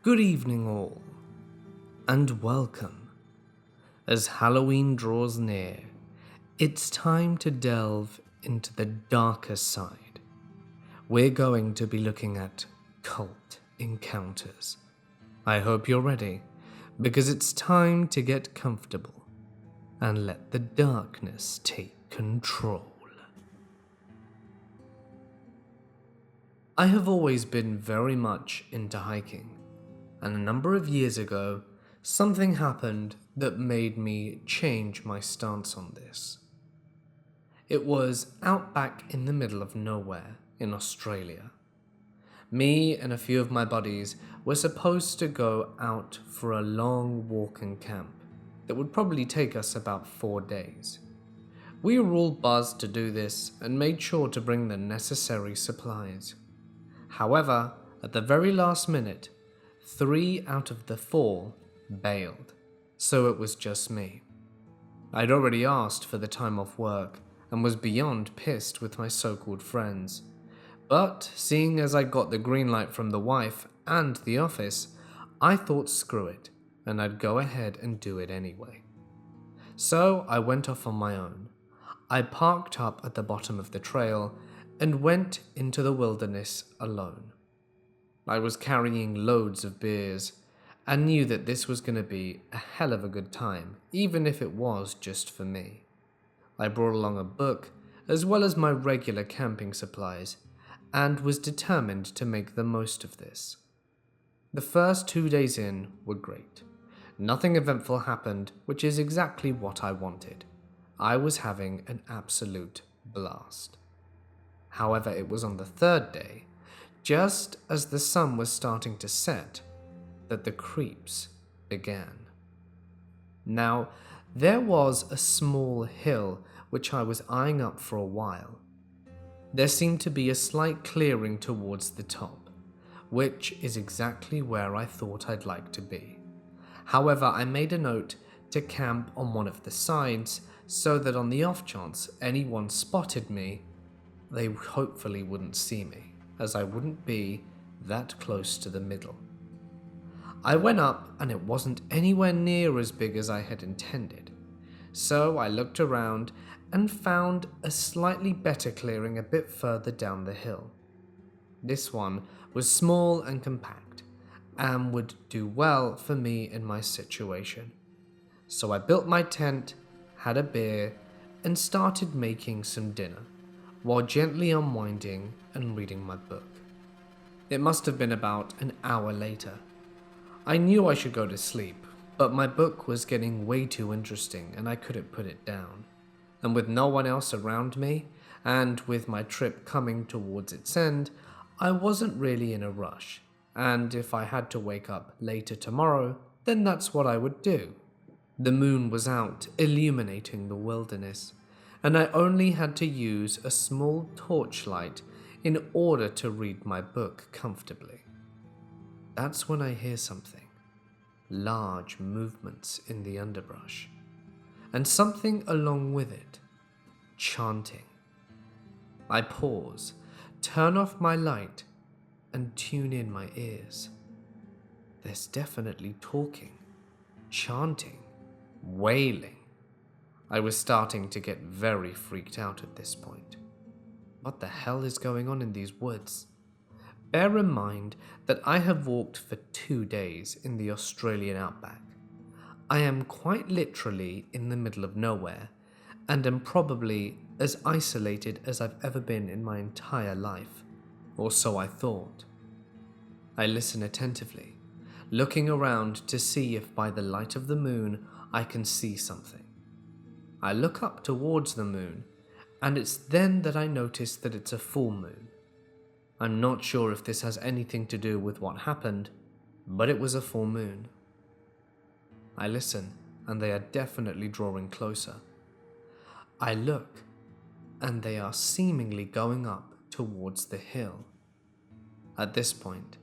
Good evening, all, and welcome. As Halloween draws near, it's time to delve into the darker side. We're going to be looking at cult encounters. I hope you're ready, because it's time to get comfortable and let the darkness take control. I have always been very much into hiking, and a number of years ago, something happened that made me change my stance on this. It was out back in the middle of nowhere in Australia. Me and a few of my buddies were supposed to go out for a long walk and camp that would probably take us about 4 days. We were all buzzed to do this and made sure to bring the necessary supplies. However, at the very last minute, 3 out of the 4 bailed, so it was just me. I'd already asked for the time off work and was beyond pissed with my so-called friends. But seeing as I got the green light from the wife and the office, I thought screw it, and I'd go ahead and do it anyway. So I went off on my own. I parked up at the bottom of the trail and went into the wilderness alone. I was carrying loads of beers and knew that this was going to be a hell of a good time, even if it was just for me. I brought along a book as well as my regular camping supplies and was determined to make the most of this. The first 2 days in were great. Nothing eventful happened, which is exactly what I wanted. I was having an absolute blast. However, it was on the 3rd day, just as the sun was starting to set, that the creeps began. Now, there was a small hill which I was eyeing up for a while. There seemed to be a slight clearing towards the top, which is exactly where I thought I'd like to be. However, I made a note to camp on one of the sides so that on the off chance anyone spotted me, they hopefully wouldn't see me, as I wouldn't be that close to the middle. I went up and it wasn't anywhere near as big as I had intended, so I looked around and found a slightly better clearing a bit further down the hill. This one was small and compact and would do well for me in my situation. So I built my tent, had a beer, and started making some dinner, while gently unwinding and reading my book. It must have been about an hour later. I knew I should go to sleep, but my book was getting way too interesting and I couldn't put it down. And with no one else around me, and with my trip coming towards its end, I wasn't really in a rush, and if I had to wake up later tomorrow, then that's what I would do. The moon was out, illuminating the wilderness, and I only had to use a small torchlight in order to read my book comfortably. That's when I hear something. Large movements in the underbrush, and something along with it, chanting. I pause, turn off my light, and tune in my ears. There's definitely talking, chanting, wailing. I was starting to get very freaked out at this point. What the hell is going on in these woods? Bear in mind that I have walked for 2 days in the Australian outback. I am quite literally in the middle of nowhere, and am probably as isolated as I've ever been in my entire life, or so I thought. I listen attentively, looking around to see if by the light of the moon I can see something. I look up towards the moon, and it's then that I notice that it's a full moon. I'm not sure if this has anything to do with what happened, but it was a full moon. I listen, and they are definitely drawing closer. I look, and they are seemingly going up towards the hill. At this point,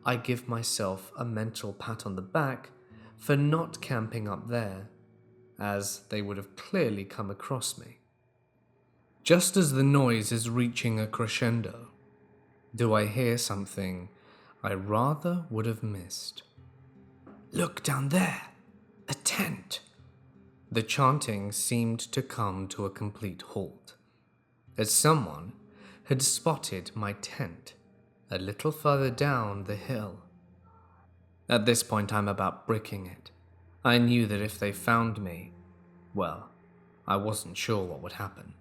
I give myself a mental pat on the back for not camping up there, as they would have clearly come across me. Just as the noise is reaching a crescendo, do I hear something I rather would have missed. "Look down there! A tent!" The chanting seemed to come to a complete halt, as someone had spotted my tent a little further down the hill. At this point, I'm about bricking it. I knew that if they found me, well, I wasn't sure what would happen.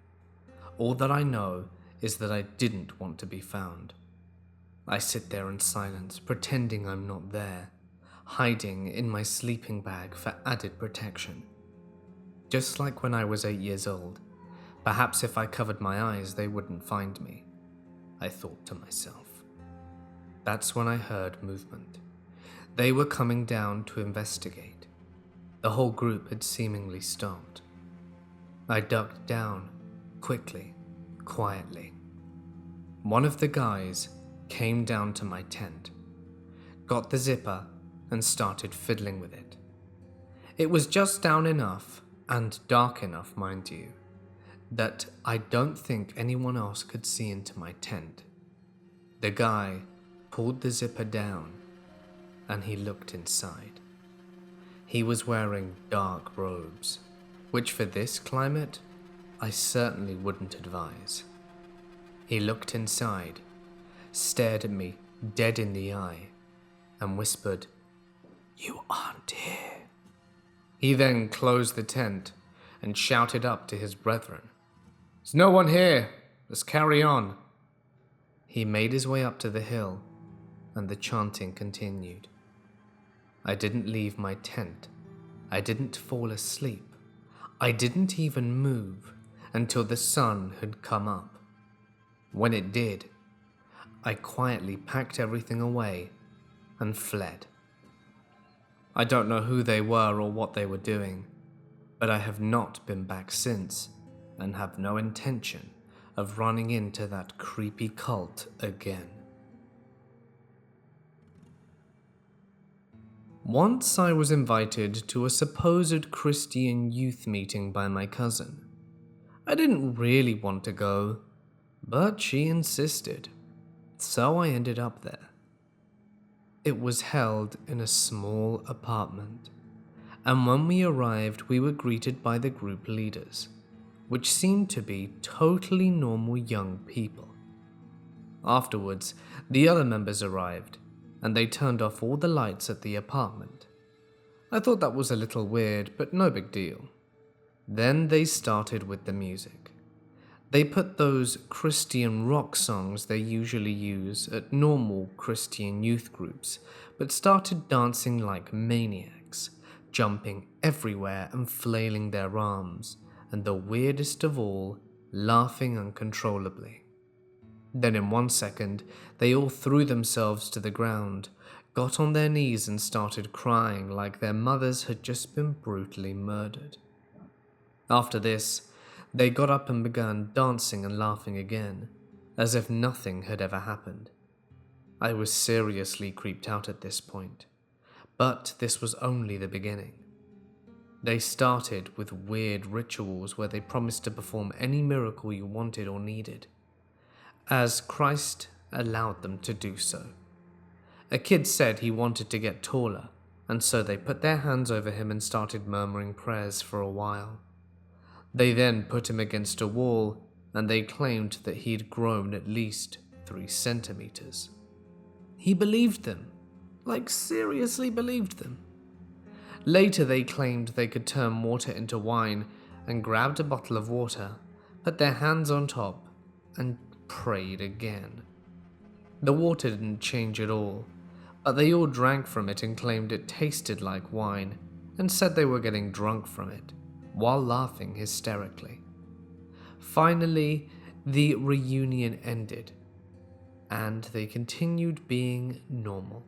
All that I know is that I didn't want to be found. I sit there in silence, pretending I'm not there, hiding in my sleeping bag for added protection. Just like when I was 8 years old, perhaps if I covered my eyes, they wouldn't find me, I thought to myself. That's when I heard movement. They were coming down to investigate. The whole group had seemingly stopped. I ducked down, quickly, quietly. One of the guys came down to my tent, got the zipper, and started fiddling with it. It was just down enough, and dark enough, mind you, that I don't think anyone else could see into my tent. The guy pulled the zipper down, and he looked inside. He was wearing dark robes, which for this climate, I certainly wouldn't advise. He looked inside, stared at me dead in the eye, and whispered, "You aren't here." He then closed the tent and shouted up to his brethren, "There's no one here, let's carry on." He made his way up to the hill, and the chanting continued. I didn't leave my tent. I didn't fall asleep. I didn't even move until the sun had come up. When it did, I quietly packed everything away and fled. I don't know who they were or what they were doing, but I have not been back since and have no intention of running into that creepy cult again. Once I was invited to a supposed Christian youth meeting by my cousin. I didn't really want to go, but she insisted, so I ended up there. It was held in a small apartment, and when we arrived we were greeted by the group leaders, which seemed to be totally normal young people. Afterwards, the other members arrived, and they turned off all the lights at the apartment. I thought that was a little weird, but no big deal. Then they started with the music. They put those Christian rock songs they usually use at normal Christian youth groups, but started dancing like maniacs, jumping everywhere and flailing their arms, and the weirdest of all, laughing uncontrollably. Then in 1 second, they all threw themselves to the ground, got on their knees and started crying like their mothers had just been brutally murdered. After this, they got up and began dancing and laughing again, as if nothing had ever happened. I was seriously creeped out at this point, but this was only the beginning. They started with weird rituals where they promised to perform any miracle you wanted or needed, as Christ allowed them to do so. A kid said he wanted to get taller, and so they put their hands over him and started murmuring prayers for a while. They then put him against a wall, and they claimed that he had grown at least 3 centimeters. He believed them, like seriously believed them. Later they claimed they could turn water into wine and grabbed a bottle of water, put their hands on top, and prayed again. The water didn't change at all, but they all drank from it and claimed it tasted like wine, and said they were getting drunk from it, while laughing hysterically. Finally, the reunion ended, and they continued being normal,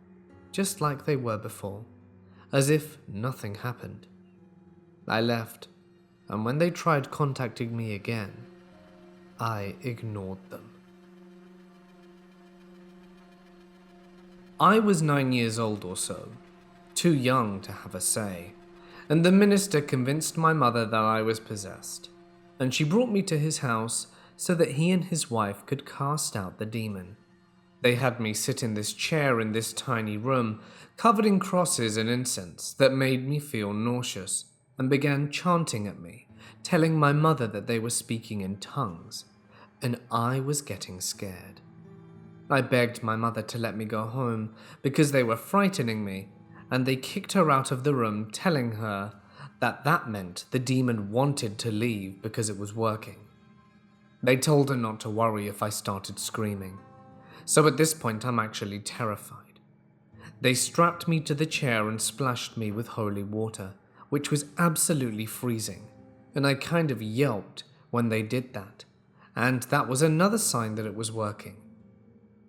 just like they were before, as if nothing happened. I left, and when they tried contacting me again, I ignored them. I was 9 years old or so, too young to have a say, and the minister convinced my mother that I was possessed, and she brought me to his house so that he and his wife could cast out the demon. They had me sit in this chair in this tiny room, covered in crosses and incense that made me feel nauseous, and began chanting at me, telling my mother that they were speaking in tongues, and I was getting scared. I begged my mother to let me go home because they were frightening me, and they kicked her out of the room, telling her that that meant the demon wanted to leave because it was working. They told her not to worry if I started screaming. So at this point, I'm actually terrified. They strapped me to the chair and splashed me with holy water, which was absolutely freezing, and I kind of yelped when they did that, and that was another sign that it was working.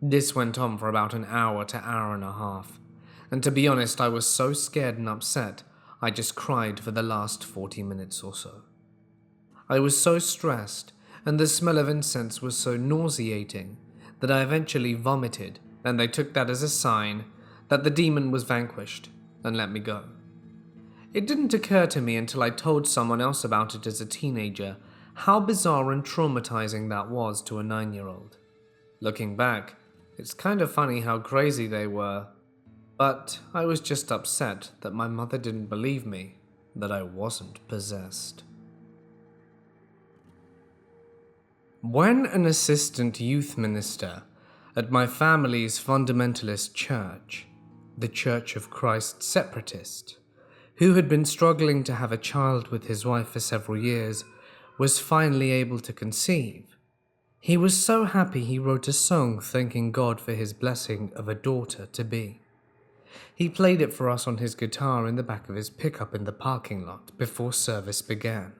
This went on for about an hour to hour and a half, and to be honest, I was so scared and upset, I just cried for the last 40 minutes or so. I was so stressed, and the smell of incense was so nauseating that I eventually vomited, and they took that as a sign that the demon was vanquished and let me go. It didn't occur to me until I told someone else about it as a teenager how bizarre and traumatizing that was to a 9-year-old. Looking back, it's kind of funny how crazy they were, but I was just upset that my mother didn't believe me, that I wasn't possessed. When an assistant youth minister at my family's fundamentalist church, the Church of Christ Separatist, who had been struggling to have a child with his wife for several years, was finally able to conceive, he was so happy he wrote a song thanking God for his blessing of a daughter-to-be. He played it for us on his guitar in the back of his pickup in the parking lot before service began.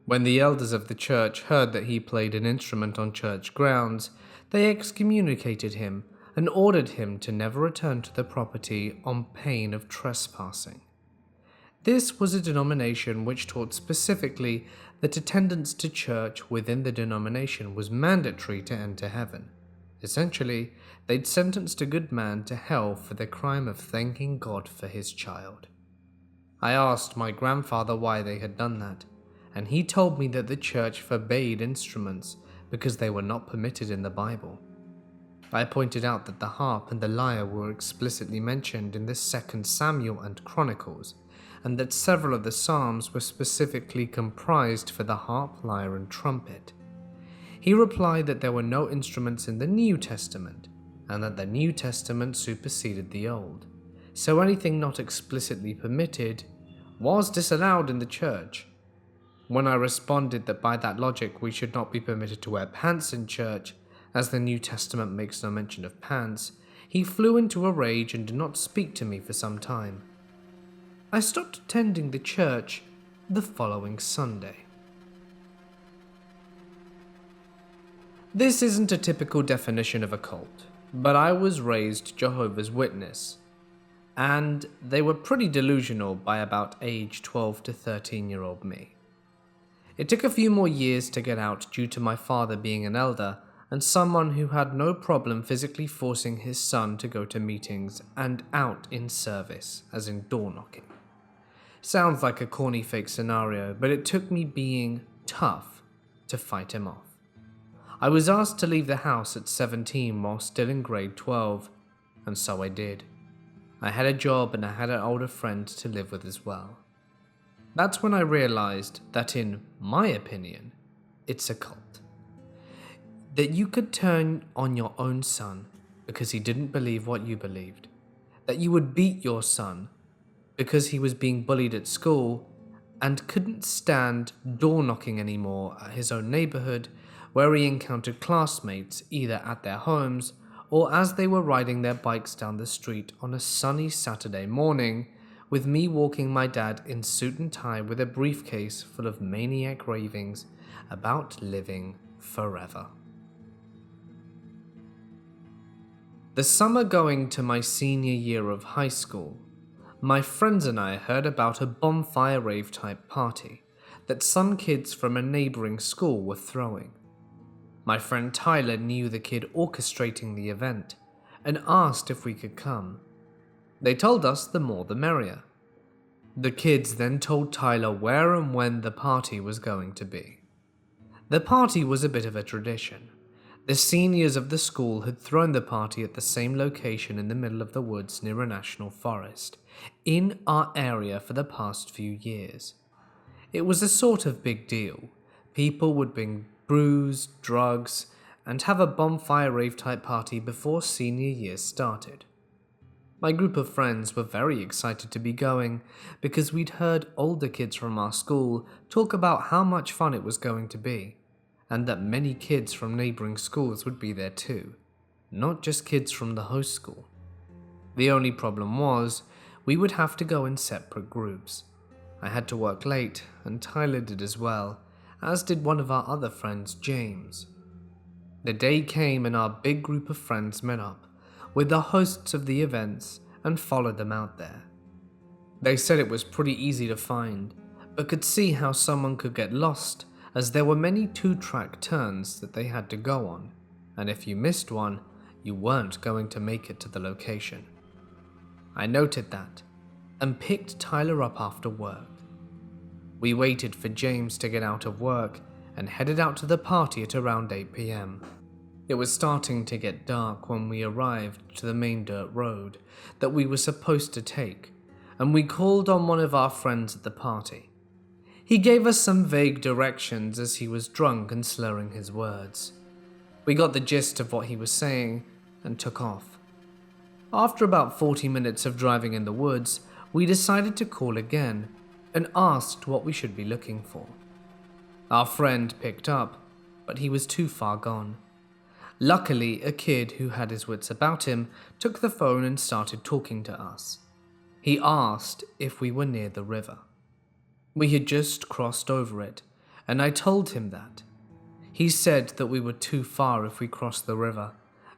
When the elders of the church heard that he played an instrument on church grounds, they excommunicated him and ordered him to never return to the property on pain of trespassing. This was a denomination which taught specifically that attendance to church within the denomination was mandatory to enter heaven. Essentially, they'd sentenced a good man to hell for the crime of thanking God for his child. I asked my grandfather why they had done that, and he told me that the church forbade instruments because they were not permitted in the Bible. I pointed out that the harp and the lyre were explicitly mentioned in the 2 Samuel and Chronicles, and that several of the psalms were specifically comprised for the harp, lyre, and trumpet. He replied that there were no instruments in the New Testament, and that the New Testament superseded the Old, so anything not explicitly permitted was disallowed in the church. When I responded that by that logic we should not be permitted to wear pants in church, as the New Testament makes no mention of pants, he flew into a rage and did not speak to me for some time. I stopped attending the church the following Sunday. This isn't a typical definition of a cult, but I was raised Jehovah's Witness, and they were pretty delusional by about age 12 to 13-year-old me. It took a few more years to get out due to my father being an elder and someone who had no problem physically forcing his son to go to meetings and out in service, as in door knocking. Sounds like a corny fake scenario, but it took me being tough to fight him off. I was asked to leave the house at 17 while still in grade 12, and so I did. I had a job and I had an older friend to live with as well. That's when I realized that, in my opinion, it's a cult. That you could turn on your own son because he didn't believe what you believed. That you would beat your son because he was being bullied at school and couldn't stand door knocking anymore at his own neighborhood, where he encountered classmates either at their homes or as they were riding their bikes down the street on a sunny Saturday morning, with me walking my dad in suit and tie with a briefcase full of maniac ravings about living forever. The summer going to my senior year of high school, my friends and I heard about a bonfire rave type party that some kids from a neighboring school were throwing. My friend Tyler knew the kid orchestrating the event and asked if we could come. They told us the more the merrier. The kids then told Tyler where and when the party was going to be. The party was a bit of a tradition. The seniors of the school had thrown the party at the same location in the middle of the woods near a national forest, in our area for the past few years. It was a sort of big deal. People would bring brews, drugs, and have a bonfire rave type party before senior year started. My group of friends were very excited to be going because we'd heard older kids from our school talk about how much fun it was going to be, and that many kids from neighboring schools would be there too, not just kids from the host school. The only problem was, we would have to go in separate groups. I had to work late, and Tyler did as well, as did one of our other friends, James. The day came and our big group of friends met up with the hosts of the events and followed them out there. They said it was pretty easy to find, but could see how someone could get lost as there were many 2-track turns that they had to go on, and if you missed one, you weren't going to make it to the location. I noted that and picked Tyler up after work. We waited for James to get out of work and headed out to the party at around 8 p.m. It was starting to get dark when we arrived to the main dirt road that we were supposed to take, and we called on one of our friends at the party. He gave us some vague directions as he was drunk and slurring his words. We got the gist of what he was saying and took off. After about 40 minutes of driving in the woods, we decided to call again and asked what we should be looking for. Our friend picked up, but he was too far gone. Luckily, a kid who had his wits about him took the phone and started talking to us. He asked if we were near the river. We had just crossed over it, and I told him that. He said that we were too far if we crossed the river,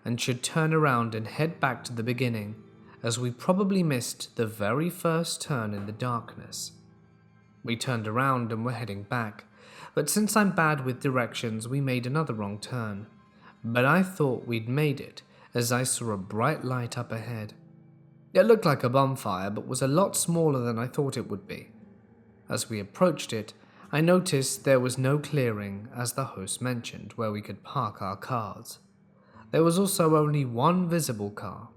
and should turn around and head back to the beginning, as we probably missed the very first turn in the darkness. We turned around and were heading back, but since I'm bad with directions, we made another wrong turn. But I thought we'd made it, as I saw a bright light up ahead. It looked like a bonfire, but was a lot smaller than I thought it would be. As we approached it, I noticed there was no clearing, as the host mentioned, where we could park our cars. There was also only one visible car,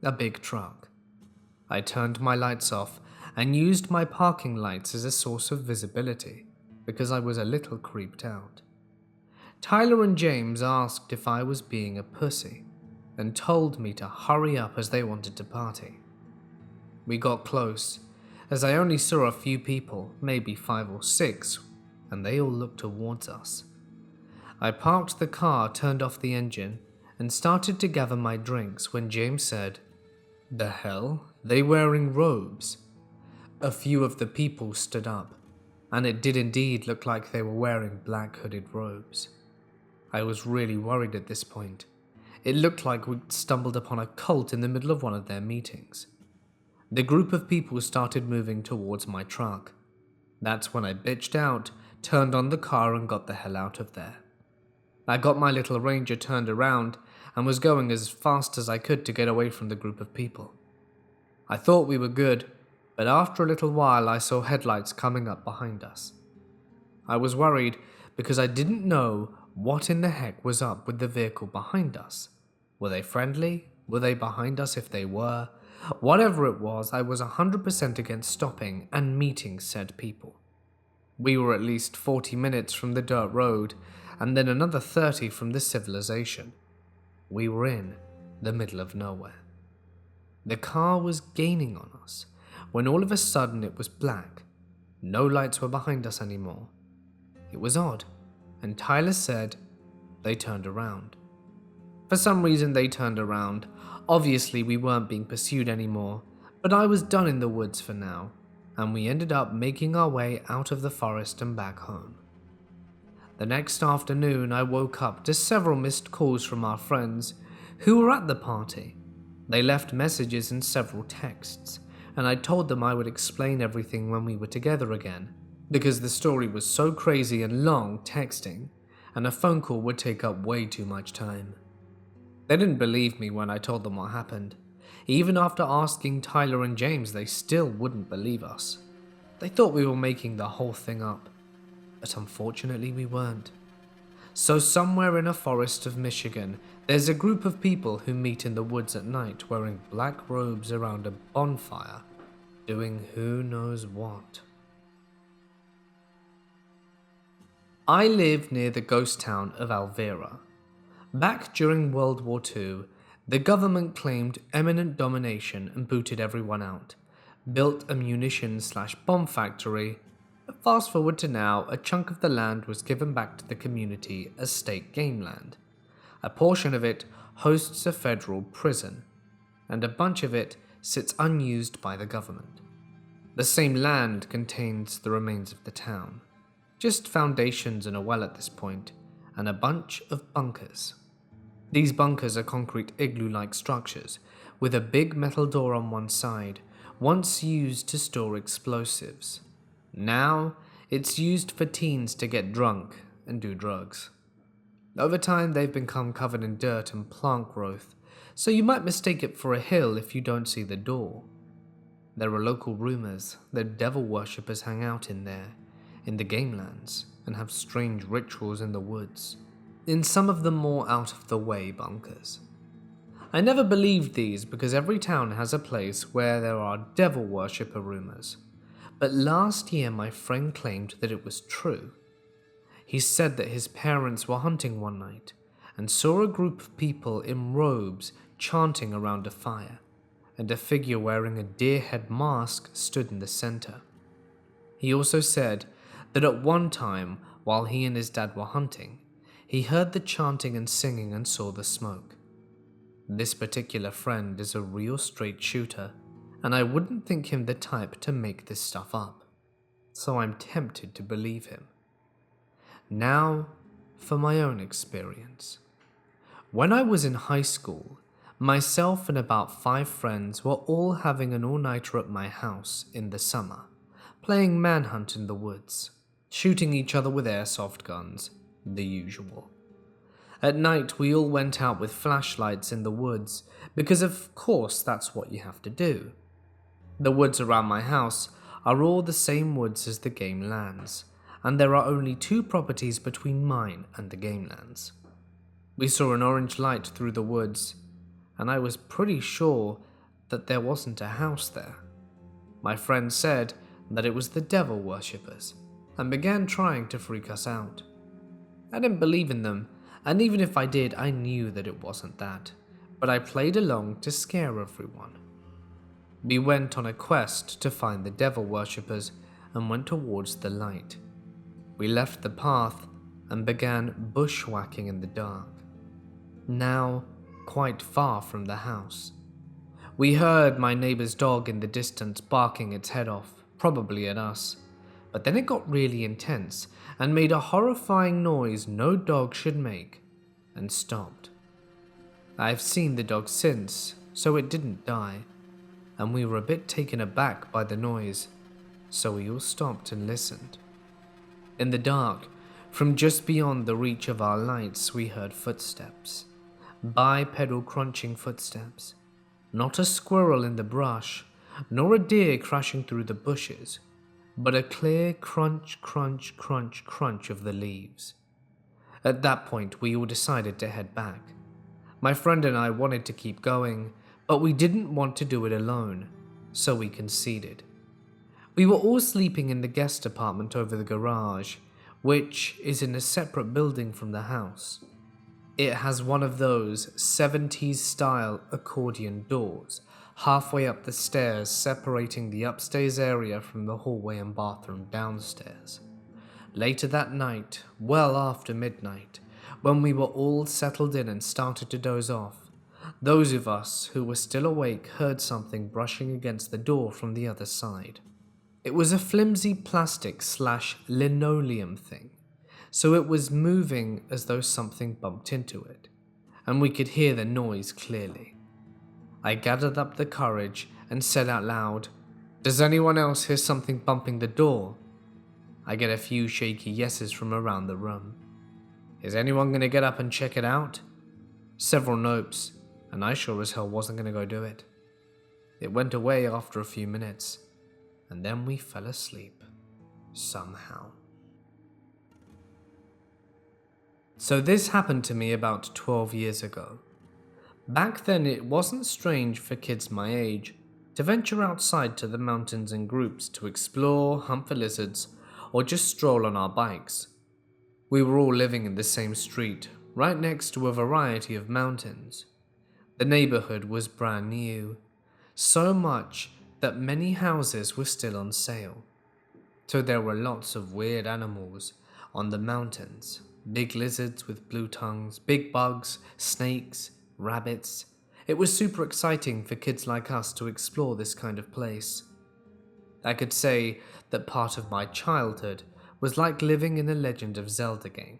a big truck. I turned my lights off and used my parking lights as a source of visibility, because I was a little creeped out. Tyler and James asked if I was being a pussy, and told me to hurry up as they wanted to party. We got close, as I only saw a few people, maybe 5 or 6, and they all looked towards us. I parked the car, turned off the engine, and started to gather my drinks when James said, "The hell? They wearing robes?" A few of the people stood up, and it did indeed look like they were wearing black hooded robes. I was really worried at this point. It looked like we'd stumbled upon a cult in the middle of one of their meetings. The group of people started moving towards my truck. That's when I bitched out, turned on the car and got the hell out of there. I got my little Ranger turned around and was going as fast as I could to get away from the group of people. I thought we were good, but after a little while I saw headlights coming up behind us. I was worried because I didn't know what in the heck was up with the vehicle behind us. Were they friendly? Were they behind us if they were? Whatever it was, I was 100% against stopping and meeting said people. We were at least 40 minutes from the dirt road, and then another 30 from the civilization. We were in the middle of nowhere. The car was gaining on us, when all of a sudden it was black. No lights were behind us anymore. It was odd, and Tyler said they turned around. For some reason they turned around. Obviously we weren't being pursued anymore, but I was done in the woods for now, and we ended up making our way out of the forest and back home. The next afternoon I woke up to several missed calls from our friends who were at the party. They left messages and several texts, and I told them I would explain everything when we were together again, because the story was so crazy and long texting, and a phone call would take up way too much time. They didn't believe me when I told them what happened. Even after asking Tyler and James, they still wouldn't believe us. They thought we were making the whole thing up, but unfortunately we weren't. So somewhere in a forest of Michigan, there's a group of people who meet in the woods at night wearing black robes around a bonfire, doing who knows what. I live near the ghost town of Alvera. Back during World War II, the government claimed eminent domination and booted everyone out, built a munitions/bomb factory. Fast forward to now, a chunk of the land was given back to the community as state game land. A portion of it hosts a federal prison, and a bunch of it sits unused by the government. The same land contains the remains of the town, just foundations and a well at this point, and a bunch of bunkers. These bunkers are concrete igloo-like structures with a big metal door on one side, once used to store explosives. Now, it's used for teens to get drunk and do drugs. Over time, they've become covered in dirt and plant growth, so you might mistake it for a hill if you don't see the door. There are local rumors that devil worshippers hang out in there, in the gamelands, and have strange rituals in the woods, in some of the more out-of-the-way bunkers. I never believed these because every town has a place where there are devil worshipper rumors. But last year my friend claimed that it was true. He said that his parents were hunting one night and saw a group of people in robes chanting around a fire, and a figure wearing a deer head mask stood in the center. He also said that at one time, while he and his dad were hunting, he heard the chanting and singing and saw the smoke. This particular friend is a real straight shooter, and I wouldn't think him the type to make this stuff up, so I'm tempted to believe him. Now, for my own experience. When I was in high school, myself and about 5 friends were all having an all-nighter at my house in the summer, playing manhunt in the woods, shooting each other with airsoft guns, the usual. At night, we all went out with flashlights in the woods, because of course that's what you have to do. The woods around my house are all the same woods as the game lands, and there are only 2 properties between mine and the game lands. We saw an orange light through the woods, and I was pretty sure that there wasn't a house there. My friend said that it was the devil worshippers, and began trying to freak us out. I didn't believe in them, and even if I did, I knew that it wasn't that, but I played along to scare everyone. We went on a quest to find the devil worshippers and went towards the light. We left the path and began bushwhacking in the dark, now quite far from the house. We heard my neighbor's dog in the distance barking its head off, probably at us, but then it got really intense and made a horrifying noise no dog should make, and stopped. I've seen the dog since, so it didn't die, and we were a bit taken aback by the noise, so we all stopped and listened. In the dark, from just beyond the reach of our lights, we heard footsteps, bipedal crunching footsteps. Not a squirrel in the brush, nor a deer crashing through the bushes, but a clear crunch, crunch, crunch, crunch of the leaves. At that point, we all decided to head back. My friend and I wanted to keep going, but we didn't want to do it alone, so we conceded. We were all sleeping in the guest apartment over the garage, which is in a separate building from the house. It has one of those 70s-style accordion doors halfway up the stairs, separating the upstairs area from the hallway and bathroom downstairs. Later that night, well after midnight, when we were all settled in and started to doze off, those of us who were still awake heard something brushing against the door from the other side. It was a flimsy plastic/linoleum thing, so it was moving as though something bumped into it, and we could hear the noise clearly. I gathered up the courage and said out loud, "Does anyone else hear something bumping the door?" I get a few shaky yeses from around the room. "Is anyone going to get up and check it out?" Several nopes, and I sure as hell wasn't going to go do it. It went away after a few minutes, and then we fell asleep, somehow. So this happened to me about 12 years ago. Back then, it wasn't strange for kids my age to venture outside to the mountains in groups to explore, hunt for lizards, or just stroll on our bikes. We were all living in the same street, right next to a variety of mountains. The neighborhood was brand new, so much that many houses were still on sale. So there were lots of weird animals on the mountains. Big lizards with blue tongues, big bugs, snakes, rabbits. It was super exciting for kids like us to explore this kind of place. I could say that part of my childhood was like living in a Legend of Zelda game.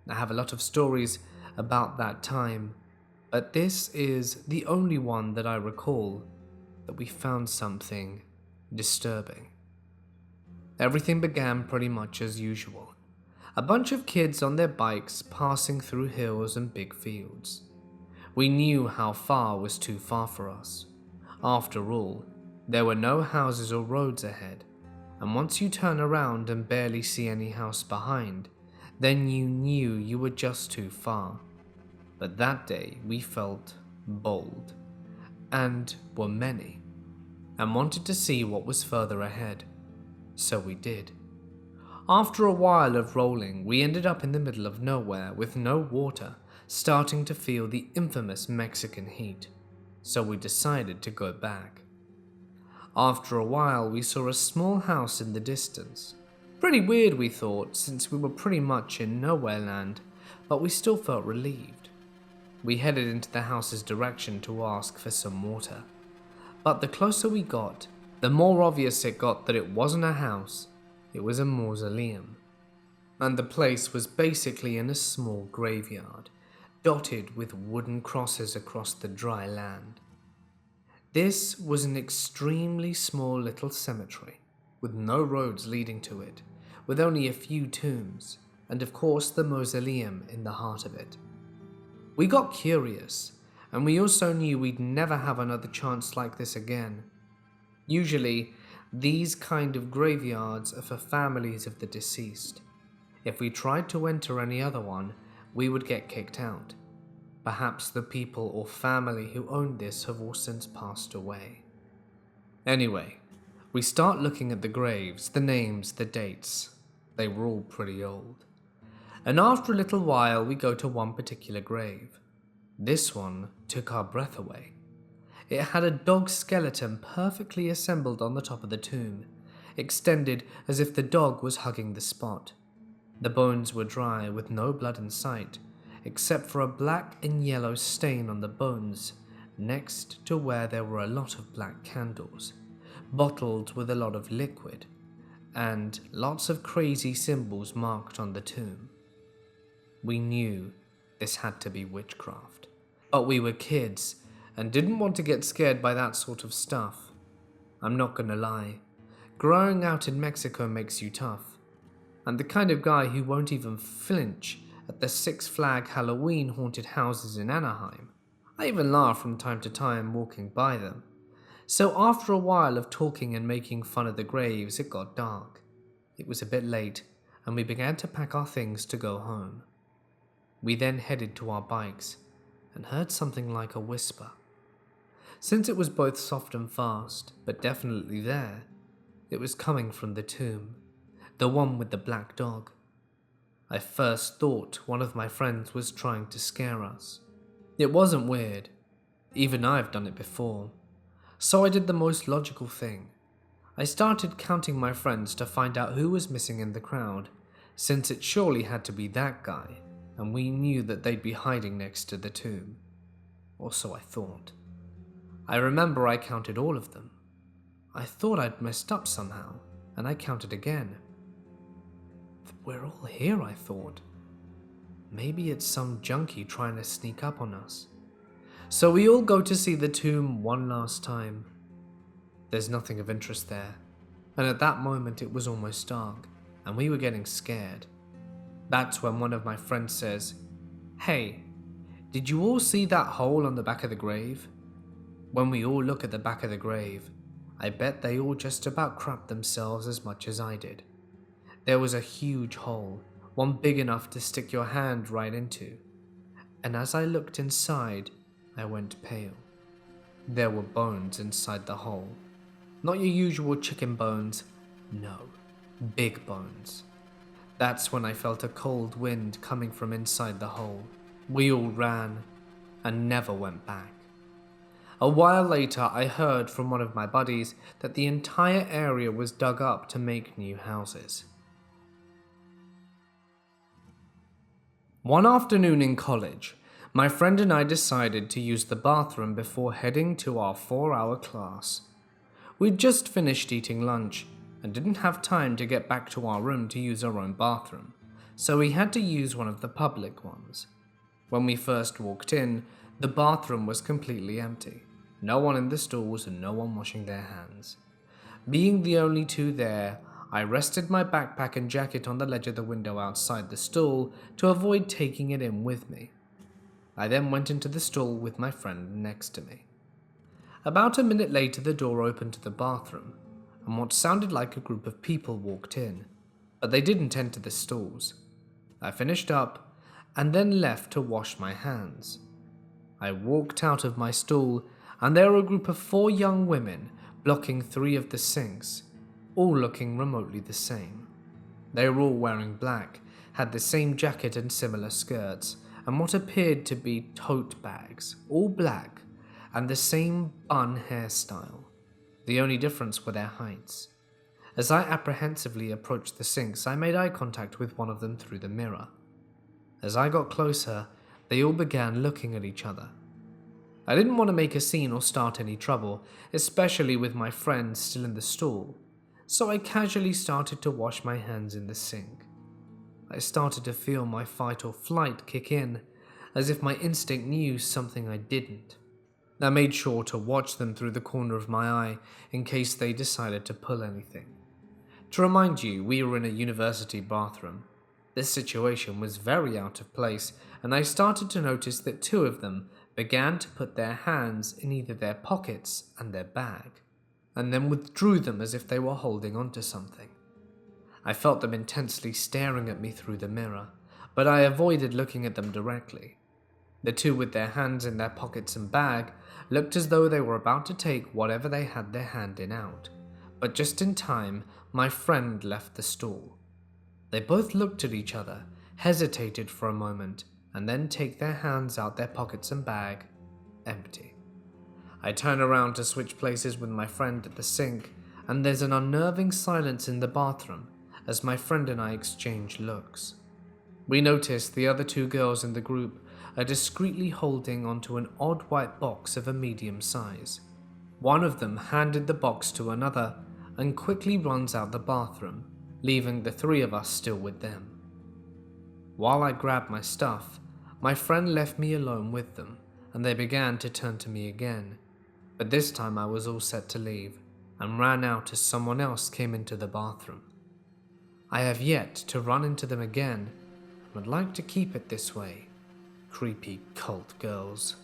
I have a lot of stories about that time, but this is the only one that I recall that we found something disturbing. Everything began pretty much as usual. A bunch of kids on their bikes passing through hills and big fields. We knew how far was too far for us. After all, there were no houses or roads ahead, and once you turn around and barely see any house behind, then you knew you were just too far. But that day we felt bold, and were many, and wanted to see what was further ahead. So we did. After a while of rolling, we ended up in the middle of nowhere with no water, starting to feel the infamous Mexican heat. So we decided to go back. After a while, we saw a small house in the distance. Pretty weird, we thought, since we were pretty much in nowhere land, but we still felt relieved. We headed into the house's direction to ask for some water. But the closer we got, the more obvious it got that it wasn't a house, it was a mausoleum. And the place was basically in a small graveyard, dotted with wooden crosses across the dry land. This was an extremely small little cemetery, with no roads leading to it, with only a few tombs, and of course the mausoleum in the heart of it. We got curious, and we also knew we'd never have another chance like this again. Usually, these kind of graveyards are for families of the deceased. If we tried to enter any other one, we would get kicked out. Perhaps the people or family who owned this have all since passed away. Anyway, we start looking at the graves, the names, the dates. They were all pretty old. And after a little while, we go to one particular grave. This one took our breath away. It had a dog skeleton perfectly assembled on the top of the tomb, extended as if the dog was hugging the spot. The bones were dry with no blood in sight, except for a black and yellow stain on the bones, next to where there were a lot of black candles, bottled with a lot of liquid, and lots of crazy symbols marked on the tomb. We knew this had to be witchcraft, but we were kids and didn't want to get scared by that sort of stuff. I'm not gonna lie, growing out in Mexico makes you tough. I'm the kind of guy who won't even flinch at the Six Flag Halloween haunted houses in Anaheim. I even laugh from time to time walking by them. So after a while of talking and making fun of the graves, it got dark. It was a bit late, and we began to pack our things to go home. We then headed to our bikes and heard something like a whisper. Since it was both soft and fast, but definitely there, it was coming from the tomb, the one with the black dog. I first thought one of my friends was trying to scare us. It wasn't weird. Even I've done it before. So I did the most logical thing. I started counting my friends to find out who was missing in the crowd, since it surely had to be that guy, and we knew that they'd be hiding next to the tomb. Or so I thought. I remember I counted all of them. I thought I'd messed up somehow, and I counted again. We're all here, I thought. Maybe it's some junkie trying to sneak up on us. So we all go to see the tomb one last time. There's nothing of interest there, and at that moment it was almost dark, and we were getting scared. That's when one of my friends says, "Hey, did you all see that hole on the back of the grave?" When we all look at the back of the grave, I bet they all just about crapped themselves as much as I did. There was a huge hole, one big enough to stick your hand right into. And as I looked inside, I went pale. There were bones inside the hole. Not your usual chicken bones, no, big bones. That's when I felt a cold wind coming from inside the hole. We all ran and never went back. A while later, I heard from one of my buddies that the entire area was dug up to make new houses. One afternoon in college, my friend and I decided to use the bathroom before heading to our 4-hour class. We'd just finished eating lunch and didn't have time to get back to our room to use our own bathroom, so we had to use one of the public ones. When we first walked in, the bathroom was completely empty. No one in the stalls and no one washing their hands. Being the only two there, I rested my backpack and jacket on the ledge of the window outside the stall to avoid taking it in with me. I then went into the stall with my friend next to me. About a minute later, the door opened to the bathroom, and what sounded like a group of people walked in, but they didn't enter the stalls. I finished up and then left to wash my hands. I walked out of my stall, and there were a group of 4 young women blocking 3 of the sinks, all looking remotely the same. They were all wearing black, had the same jacket and similar skirts, and what appeared to be tote bags, all black, and the same bun hairstyle. The only difference were their heights. As I apprehensively approached the sinks, I made eye contact with one of them through the mirror. As I got closer, they all began looking at each other. I didn't want to make a scene or start any trouble, especially with my friend still in the stall, so I casually started to wash my hands in the sink. I started to feel my fight or flight kick in, as if my instinct knew something I didn't. I made sure to watch them through the corner of my eye in case they decided to pull anything. To remind you, we were in a university bathroom. This situation was very out of place, and I started to notice that 2 of them began to put their hands in either their pockets and their bag, and then withdrew them as if they were holding onto something. I felt them intensely staring at me through the mirror, but I avoided looking at them directly. The 2 with their hands in their pockets and bag looked as though they were about to take whatever they had their hand in out, but just in time, my friend left the stall. They both looked at each other, hesitated for a moment, and then take their hands out their pockets and bag, empty. I turn around to switch places with my friend at the sink, and there's an unnerving silence in the bathroom as my friend and I exchange looks. We notice the other 2 girls in the group are discreetly holding onto an odd white box of a medium size. One of them handed the box to another and quickly runs out the bathroom, leaving the 3 of us still with them. While I grabbed my stuff, my friend left me alone with them, and they began to turn to me again, but this time I was all set to leave and ran out as someone else came into the bathroom. I have yet to run into them again and would like to keep it this way. Creepy cult girls.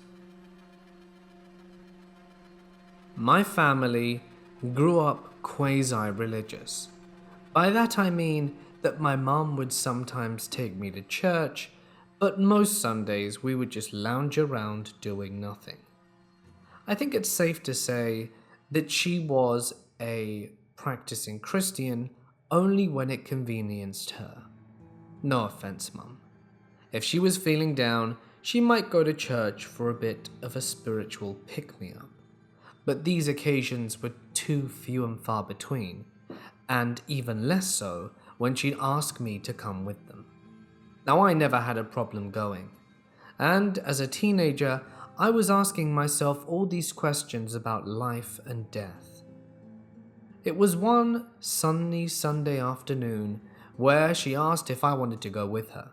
My family grew up quasi-religious. By that I mean that my mum would sometimes take me to church, but most Sundays we would just lounge around doing nothing. I think it's safe to say that she was a practicing Christian only when it convenienced her. No offense, Mum. If she was feeling down, she might go to church for a bit of a spiritual pick-me-up. But these occasions were too few and far between, and even less so when she'd ask me to come with them. Now, I never had a problem going, and as a teenager, I was asking myself all these questions about life and death. It was one sunny Sunday afternoon where she asked if I wanted to go with her.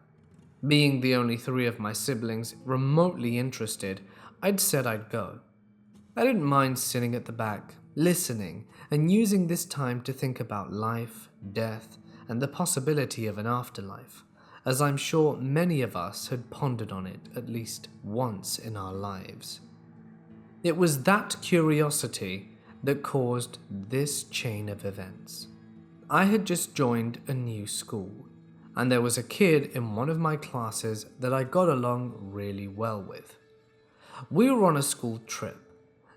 Being the only 3 of my siblings remotely interested, I'd said I'd go. I didn't mind sitting at the back, listening, and using this time to think about life, death, and the possibility of an afterlife, as I'm sure many of us had pondered on it at least once in our lives. It was that curiosity that caused this chain of events. I had just joined a new school, and there was a kid in one of my classes that I got along really well with. We were on a school trip,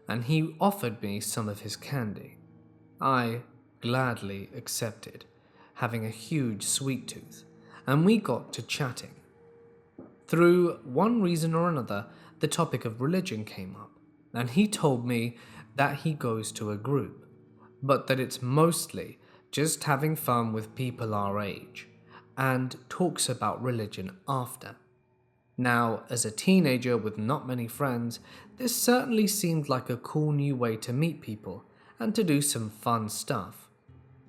and he offered me some of his candy. I gladly accepted, having a huge sweet tooth, and we got to chatting. Through one reason or another, the topic of religion came up, and he told me that he goes to a group, but that it's mostly just having fun with people our age, and talks about religion after. Now, as a teenager with not many friends, this certainly seemed like a cool new way to meet people and to do some fun stuff.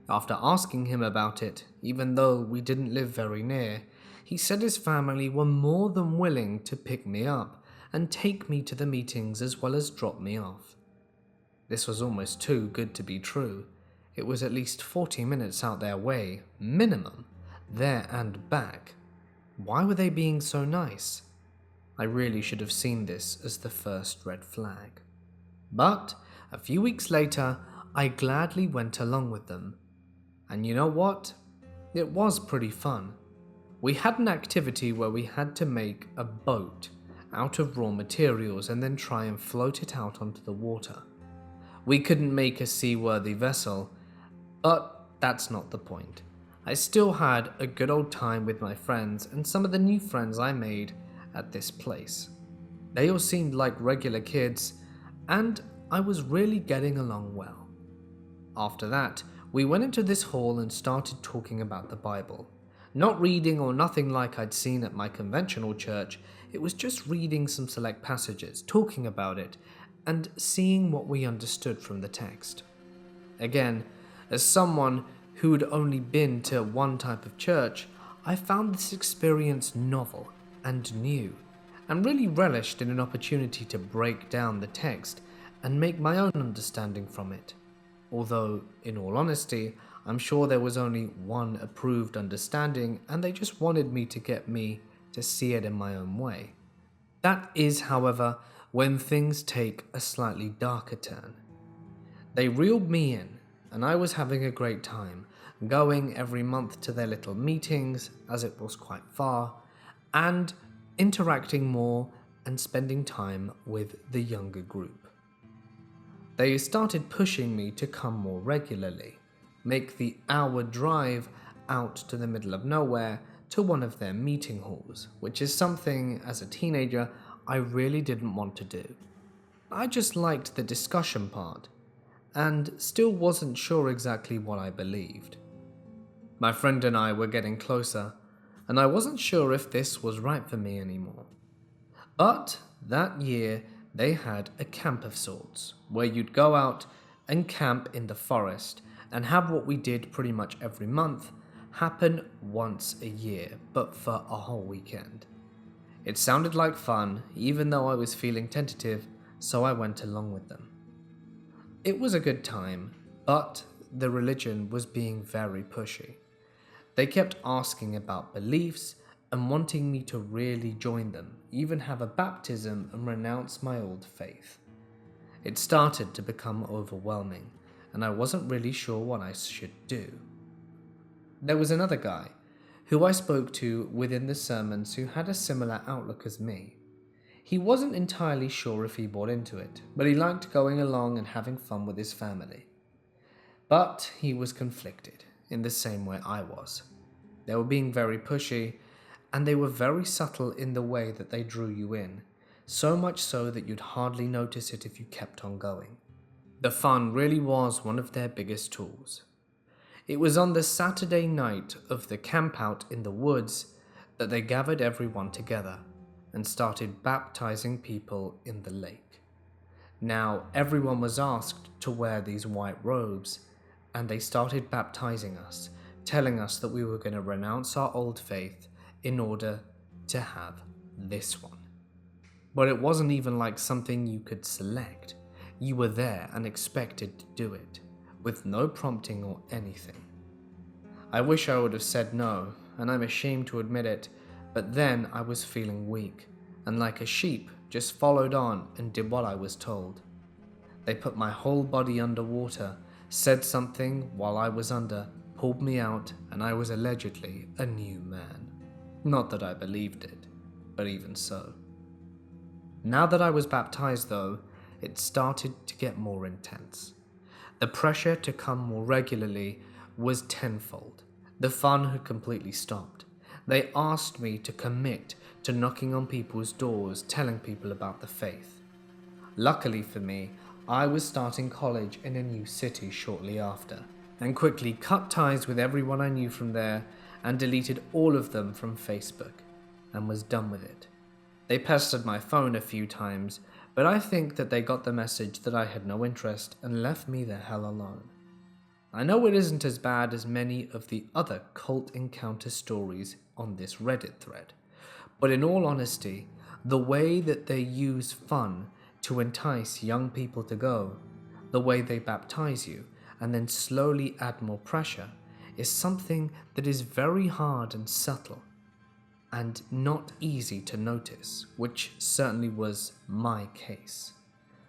After asking him about it, even though we didn't live very near, he said his family were more than willing to pick me up and take me to the meetings as well as drop me off. This was almost too good to be true. It was at least 40 minutes out their way, minimum, there and back. Why were they being so nice? I really should have seen this as the first red flag. But a few weeks later, I gladly went along with them. And you know what? It was pretty fun. We had an activity where we had to make a boat out of raw materials and then try and float it out onto the water. We couldn't make a seaworthy vessel, but that's not the point. I still had a good old time with my friends and some of the new friends I made at this place. They all seemed like regular kids, and I was really getting along well. After that, we went into this hall and started talking about the Bible. Not reading or nothing like I'd seen at my conventional church, it was just reading some select passages, talking about it, and seeing what we understood from the text. Again, as someone who'd only been to one type of church, I found this experience novel and new, and really relished in an opportunity to break down the text and make my own understanding from it. Although, in all honesty, I'm sure there was only one approved understanding and they just wanted me to get me to see it in my own way. That is, however, when things take a slightly darker turn. They reeled me in, and I was having a great time, going every month to their little meetings, as it was quite far, and interacting more and spending time with the younger group. They started pushing me to come more regularly, make the hour drive out to the middle of nowhere to one of their meeting halls, which is something, as a teenager, I really didn't want to do. I just liked the discussion part, and still wasn't sure exactly what I believed. My friend and I were getting closer, and I wasn't sure if this was right for me anymore. But that year, they had a camp of sorts, where you'd go out and camp in the forest and have what we did pretty much every month happen once a year, but for a whole weekend. It sounded like fun, even though I was feeling tentative, so I went along with them. It was a good time, but the religion was being very pushy. They kept asking about beliefs and wanting me to really join them, even have a baptism and renounce my old faith. It started to become overwhelming, and I wasn't really sure what I should do. There was another guy who I spoke to within the sermons who had a similar outlook as me. He wasn't entirely sure if he bought into it, but he liked going along and having fun with his family. But he was conflicted, in the same way I was. They were being very pushy, and they were very subtle in the way that they drew you in, so much so that you'd hardly notice it if you kept on going. The fun really was one of their biggest tools. It was on the Saturday night of the campout in the woods that they gathered everyone together and started baptizing people in the lake. Now, everyone was asked to wear these white robes, and they started baptizing us, telling us that we were going to renounce our old faith in order to have this one. But it wasn't even like something you could select. You were there and expected to do it, with no prompting or anything. I wish I would have said no, and I'm ashamed to admit it, but then I was feeling weak, and like a sheep, just followed on and did what I was told. They put my whole body underwater, said something while I was under, pulled me out, and I was allegedly a new man. Not that I believed it, but even so. Now that I was baptized, though, it started to get more intense. The pressure to come more regularly was tenfold. The fun had completely stopped. They asked me to commit to knocking on people's doors, telling people about the faith. Luckily for me, I was starting college in a new city shortly after, and quickly cut ties with everyone I knew from there and deleted all of them from Facebook, and was done with it. They pestered my phone a few times, but I think that they got the message that I had no interest and left me the hell alone. I know it isn't as bad as many of the other cult encounter stories on this Reddit thread, but in all honesty, the way that they use fun to entice young people to go, the way they baptize you and then slowly add more pressure, is something that is very hard and subtle and not easy to notice, which certainly was my case.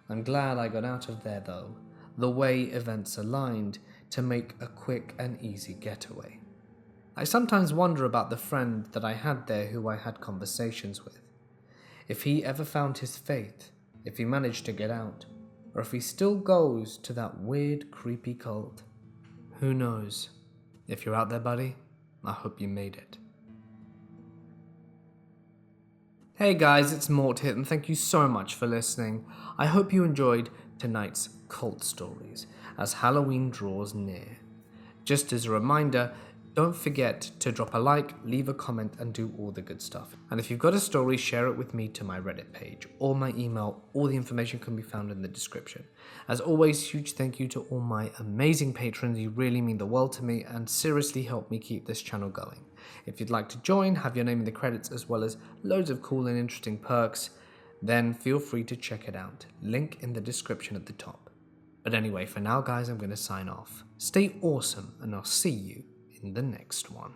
I'm glad I got out of there though, the way events aligned to make a quick and easy getaway. I sometimes wonder about the friend that I had there who I had conversations with. If he ever found his faith, if he managed to get out, or if he still goes to that weird, creepy cult. Who knows? If you're out there, buddy, I hope you made it. Hey guys, it's Mort here, and thank you so much for listening. I hope you enjoyed tonight's cult stories as Halloween draws near. Just as a reminder, don't forget to drop a like, leave a comment, and do all the good stuff. And if you've got a story, share it with me to my Reddit page or my email. All the information can be found in the description. As always, huge thank you to all my amazing patrons. You really mean the world to me and seriously help me keep this channel going. If you'd like to join, have your name in the credits as well as loads of cool and interesting perks, then feel free to check it out. Link in the description at the top. But anyway, for now guys, I'm going to sign off. Stay awesome, and I'll see you in the next one.